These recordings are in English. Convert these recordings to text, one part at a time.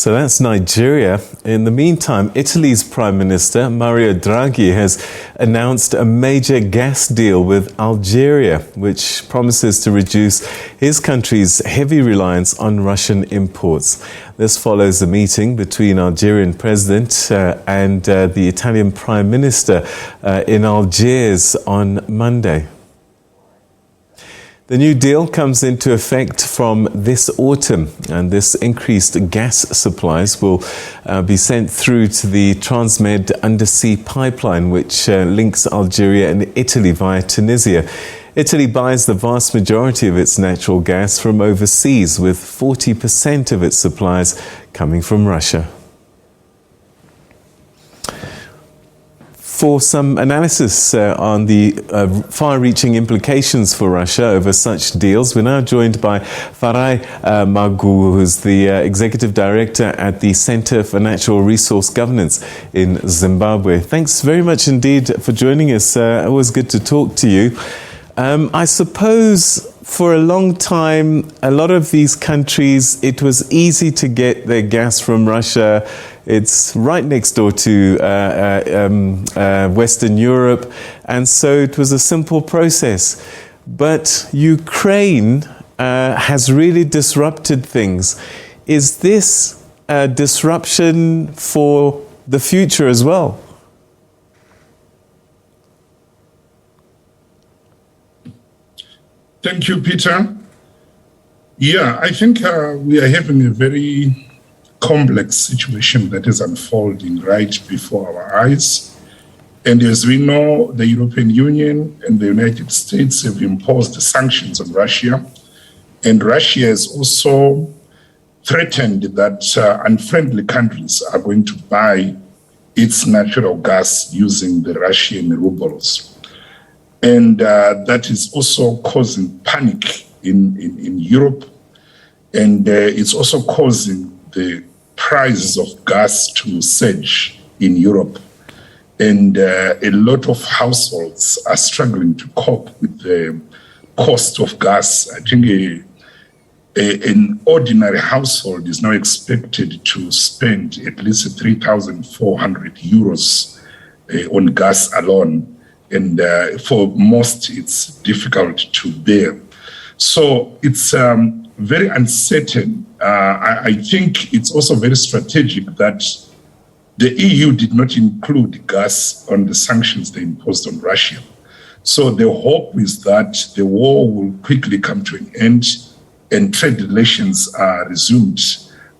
So that's Nigeria. In the meantime, Italy's Prime Minister Mario Draghi has announced a major gas deal with Algeria, which promises to reduce his country's heavy reliance on Russian imports. This follows a meeting between Algerian President and the Italian Prime Minister in Algiers on Monday. The new deal comes into effect from this autumn, and this increased gas supplies will be sent through to the Transmed undersea pipeline, which links Algeria and Italy via Tunisia. Italy buys the vast majority of its natural gas from overseas, with 40% of its supplies coming from Russia. For some analysis on the far-reaching implications for Russia over such deals, we're now joined by Farai Maguwu, who's the Executive Director at the Center for Natural Resource Governance in Zimbabwe. Thanks very much indeed for joining us. Always good to talk to you. I suppose for a long time, a lot of these countries, it was easy to get their gas from Russia. It's right next door to Western Europe, and so it was a simple process. But Ukraine has really disrupted things. Is this a disruption for the future as well? Thank you, Peter. Yeah, I think we are having a very complex situation that is unfolding right before our eyes. And as we know, the European Union and the United States have imposed sanctions on Russia. And Russia has also threatened that unfriendly countries are going to buy its natural gas using the Russian rubles. And that is also causing panic in Europe. And it's also causing the prices of gas to surge in Europe. And a lot of households are struggling to cope with the cost of gas. I think an ordinary household is now expected to spend at least 3,400 euros on gas alone. And for most, it's difficult to bear. So it's very uncertain. I think it's also very strategic that the EU did not include gas on the sanctions they imposed on Russia. So the hope is that the war will quickly come to an end and trade relations are resumed.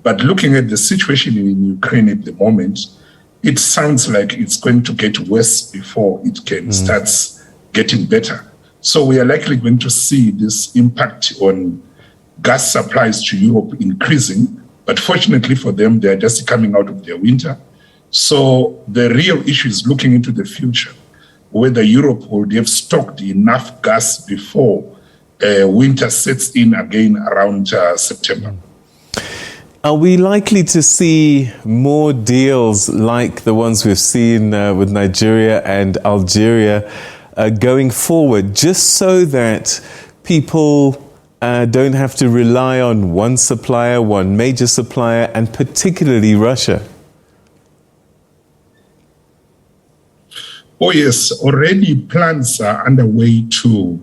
But looking at the situation in Ukraine at the moment, it sounds like it's going to get worse before it can start getting better. So we are likely going to see this impact on gas supplies to Europe increasing. But fortunately for them, they are just coming out of their winter. So the real issue is looking into the future, whether Europe will have stocked enough gas before winter sets in again around September. Are we likely to see more deals like the ones we've seen with Nigeria and Algeria going forward, just so that people don't have to rely on one supplier, one major supplier, and particularly Russia? Oh yes, already plans are underway to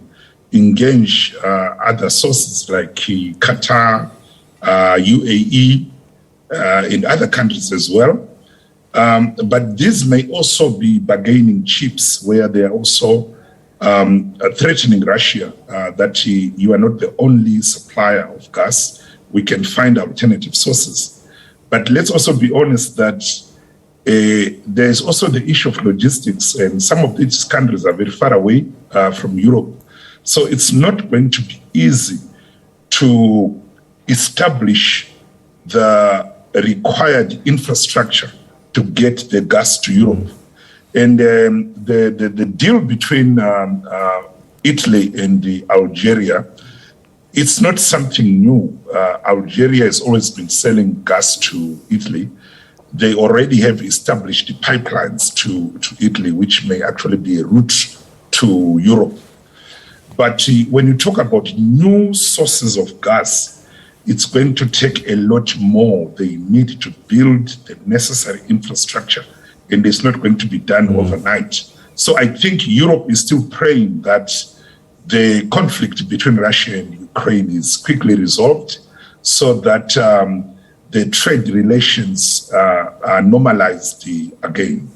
engage other sources like Qatar, UAE, in other countries as well. But these may also be bargaining chips where they are also threatening Russia that you are not the only supplier of gas. We can find alternative sources. But let's also be honest that there is also the issue of logistics, and some of these countries are very far away from Europe. So it's not going to be easy to establish the required infrastructure to get the gas to Europe. And the deal between Italy and Algeria, it's not something new. Algeria has always been selling gas to Italy. They already have established pipelines to Italy, which may actually be a route to Europe. But when you talk about new sources of gas, it's going to take a lot more. They need to build the necessary infrastructure, and it's not going to be done overnight. So I think Europe is still praying that the conflict between Russia and Ukraine is quickly resolved so that the trade relations are normalized again.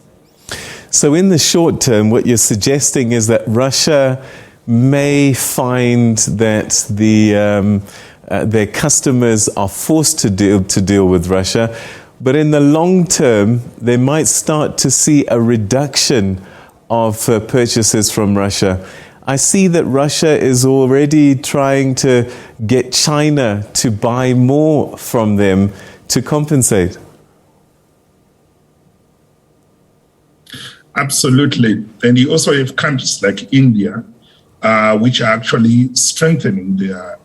So in the short term, what you're suggesting is that Russia may find that their customers are forced to deal with Russia, but in the long term, they might start to see a reduction of purchases from Russia. I see that Russia is already trying to get China to buy more from them to compensate. Absolutely. And you also have countries like India, which are actually strengthening their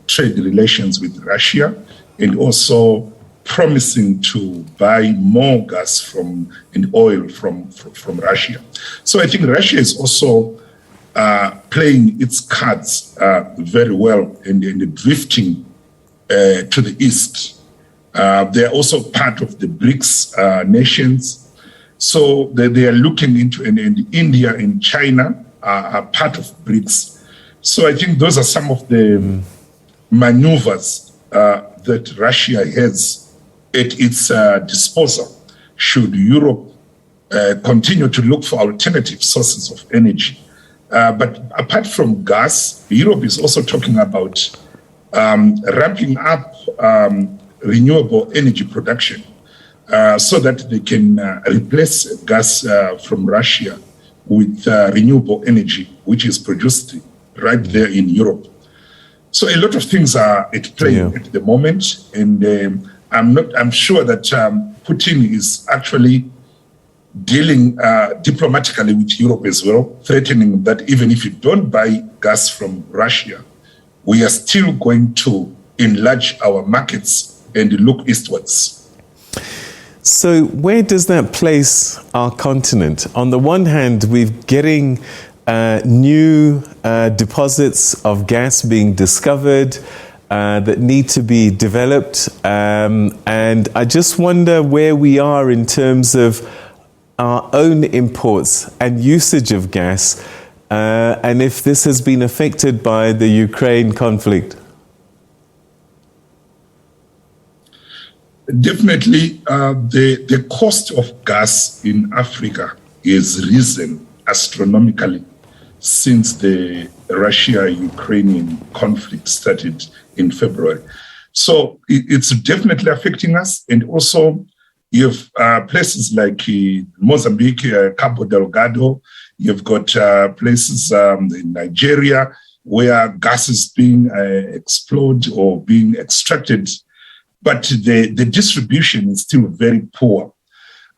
trade relations with Russia and also promising to buy more gas and oil from Russia. So I think Russia is also playing its cards very well and drifting to the east. They are also part of the BRICS nations. So they are looking into, and India and China are part of BRICS. So I think those are some of the maneuvers that Russia has at its disposal should Europe continue to look for alternative sources of energy. But apart from gas, Europe is also talking about ramping up renewable energy production so that they can replace gas from Russia with renewable energy, which is produced right there in Europe. So a lot of things are at play at the moment, and I'm sure that Putin is actually dealing diplomatically with Europe as well, threatening that even if you don't buy gas from Russia, we are still going to enlarge our markets and look eastwards. So where does that place our continent? On the one hand, we're getting new deposits of gas being discovered that need to be developed. And I just wonder where we are in terms of our own imports and usage of gas, and if this has been affected by the Ukraine conflict. Definitely, the cost of gas in Africa has risen astronomically since the Russia-Ukrainian conflict started in February. So it's definitely affecting us. And also, you have places like Mozambique, Cabo Delgado. You've got places in Nigeria where gas is being explored or being extracted, but the distribution is still very poor.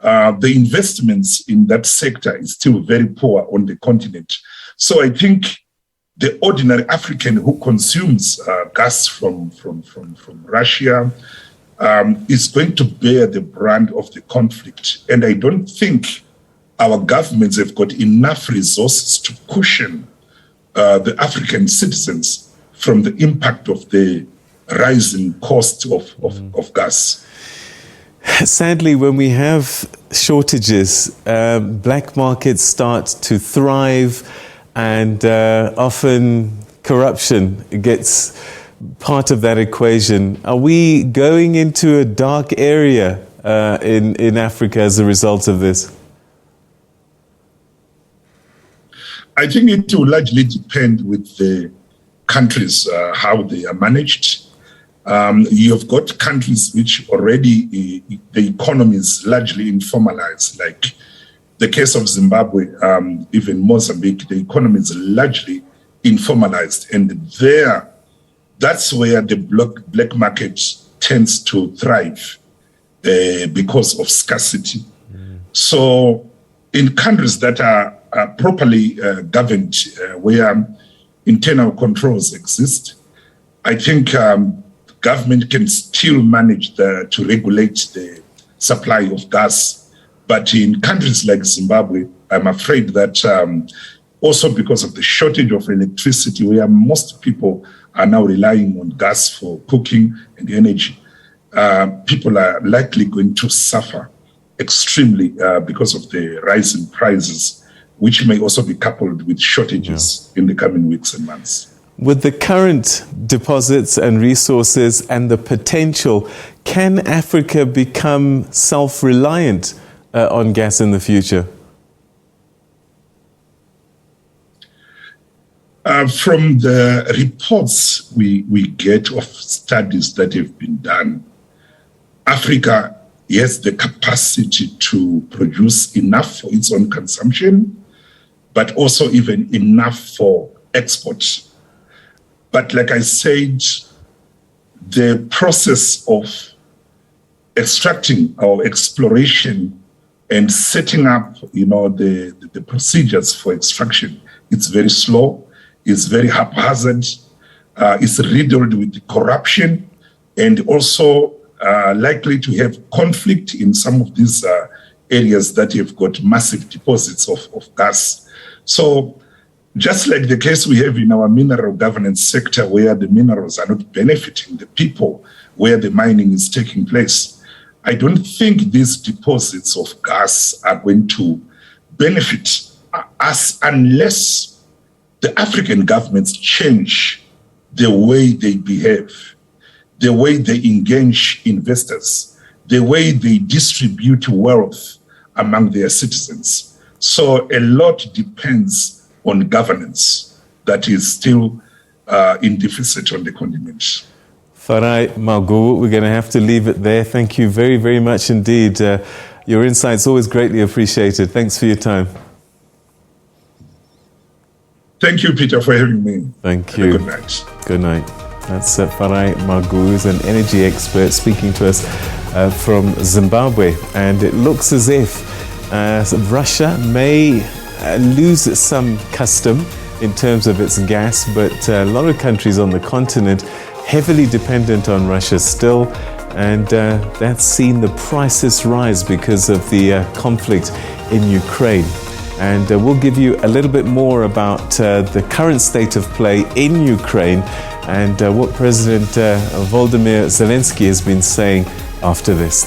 The investments in that sector is still very poor on the continent. So I think the ordinary African who consumes gas from Russia is going to bear the brunt of the conflict. And I don't think our governments have got enough resources to cushion the African citizens from the impact of the rising cost of gas. Sadly, when we have shortages, black markets start to thrive, and often corruption gets part of that equation. Are we going into a dark area in Africa as a result of this? I think it will largely depend with the countries, how they are managed. You've got countries which already the economy is largely informalized, like the case of Zimbabwe, even Mozambique, the economy is largely informalized. And there, that's where the black market tends to thrive because of scarcity. So in countries that are properly governed, where internal controls exist, I think government can still manage to regulate the supply of gas. But in countries like Zimbabwe, I'm afraid that also because of the shortage of electricity, where most people are now relying on gas for cooking and energy, people are likely going to suffer extremely because of the rise in prices, which may also be coupled with shortages in the coming weeks and months. With the current deposits and resources and the potential, can Africa become self-reliant on gas in the future? From the reports we get of studies that have been done, Africa has the capacity to produce enough for its own consumption, but also even enough for export. But like I said, the process of extracting or exploration and setting up, the procedures for extraction, it's very slow, it's very haphazard, it's riddled with corruption, and also likely to have conflict in some of these areas that have got massive deposits of gas. So just like the case we have in our mineral governance sector, where the minerals are not benefiting the people where the mining is taking place, I don't think these deposits of gas are going to benefit us unless the African governments change the way they behave, the way they engage investors, the way they distribute wealth among their citizens. So a lot depends on governance that is still in deficit on the continent. Farai, Maguwu, we're going to have to leave it there. Thank you very, very much indeed. Your insights always greatly appreciated. Thanks for your time. Thank you, Peter, for having me. Thank you. Good night. Good night. That's Farai Maguwu, who's an energy expert speaking to us from Zimbabwe. And it looks as if Russia may lose some custom in terms of its gas, but a lot of countries on the continent heavily dependent on Russia still, and that's seen the prices rise because of the conflict in Ukraine. And we'll give you a little bit more about the current state of play in Ukraine and what President Volodymyr Zelensky has been saying after this.